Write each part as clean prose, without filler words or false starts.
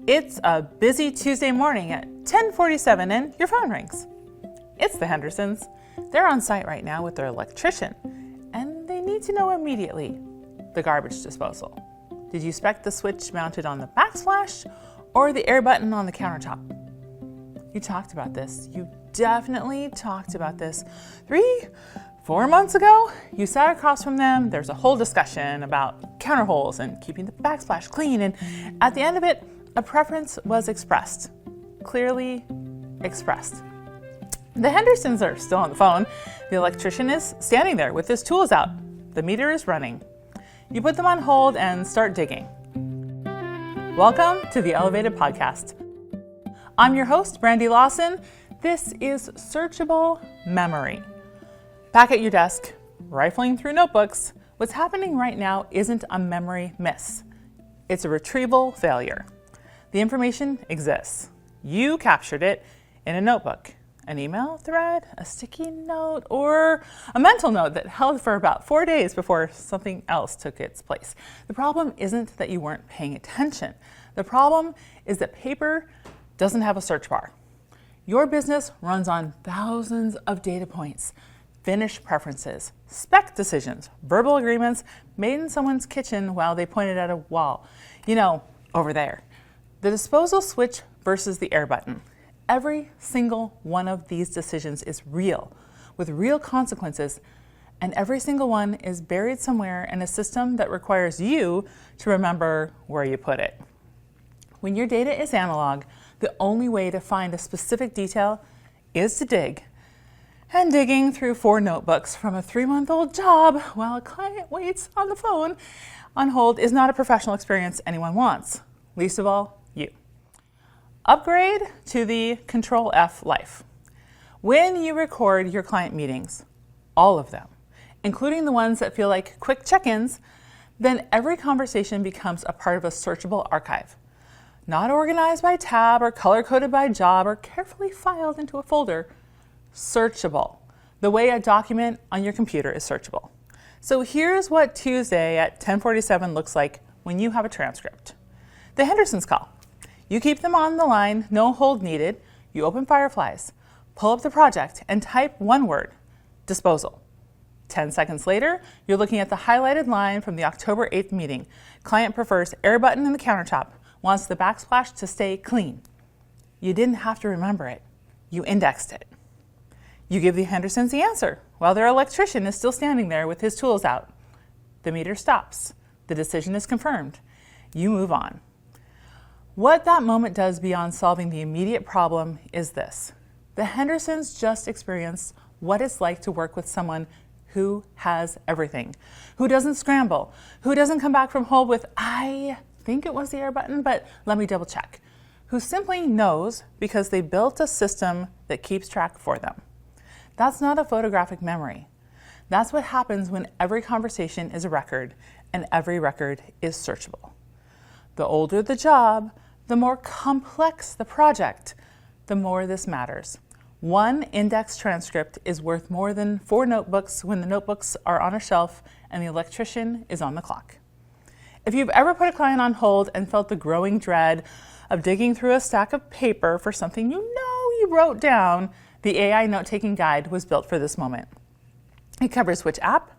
It's a busy Tuesday morning at 10:47 and your phone rings. It's the Hendersons. They're on site right now with their electrician, and they need to know immediately the garbage disposal. Did you spec the switch mounted on the backsplash or the air button on the countertop? You talked about this. You definitely talked about this 3-4 months ago. You sat across from them. There's a whole discussion about counter holes and keeping the backsplash clean, and at the end of it, a preference was expressed, clearly expressed. The Hendersons are still on the phone. The electrician is standing there with his tools out. The meter is running. You put them on hold and start digging. Welcome to the Elevated Podcast. I'm your host, Brandy Lawson. This is Searchable Memory. Back at your desk, rifling through notebooks, what's happening right now isn't a memory miss. It's a retrieval failure. The information exists. You captured it in a notebook, an email thread, a sticky note, or a mental note that held for about 4 days before something else took its place. The problem isn't that you weren't paying attention. The problem is that paper doesn't have a search bar. Your business runs on thousands of data points, finished preferences, spec decisions, verbal agreements made in someone's kitchen while they pointed at a wall. Over there. The disposal switch versus the air button. Every single one of these decisions is real, with real consequences, and every single one is buried somewhere in a system that requires you to remember where you put it. When your data is analog, the only way to find a specific detail is to dig. And digging through 4 notebooks from a 3-month-old job while a client waits on the phone on hold is not a professional experience anyone wants, least of all you. Upgrade to the Control F life. When you record your client meetings, all of them, including the ones that feel like quick check-ins, then every conversation becomes a part of a searchable archive. Not organized by tab or color-coded by job or carefully filed into a folder. Searchable, the way a document on your computer is searchable. So here's what Tuesday at 10:47 looks like when you have a transcript. The Hendersons call. You keep them on the line, no hold needed. You open Fireflies, pull up the project, and type one word, disposal. 10 seconds later, you're looking at the highlighted line from the October 8th meeting. Client prefers air button in the countertop, wants the backsplash to stay clean. You didn't have to remember it. You indexed it. You give the Hendersons the answer while their electrician is still standing there with his tools out. The meter stops. The decision is confirmed. You move on. What that moment does beyond solving the immediate problem is this. The Hendersons just experienced what it's like to work with someone who has everything, who doesn't scramble, who doesn't come back from hold with, I think it was the air button, but let me double check, who simply knows because they built a system that keeps track for them. That's not a photographic memory. That's what happens when every conversation is a record and every record is searchable. The older the job, the more complex the project, the more this matters. One index transcript is worth more than 4 notebooks when the notebooks are on a shelf and the electrician is on the clock. If you've ever put a client on hold and felt the growing dread of digging through a stack of paper for something you wrote down, the AI note-taking guide was built for this moment. It covers which app,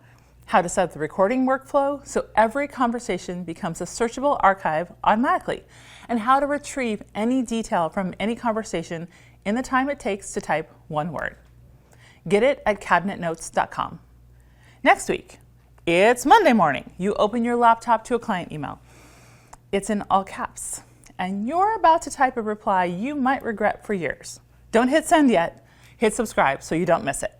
how to set up the recording workflow so every conversation becomes a searchable archive automatically, and how to retrieve any detail from any conversation in the time it takes to type one word. Get it at cabinetnotes.com. Next week, it's Monday morning. You open your laptop to a client email. It's in all caps, and you're about to type a reply you might regret for years. Don't hit send yet. Hit subscribe so you don't miss it.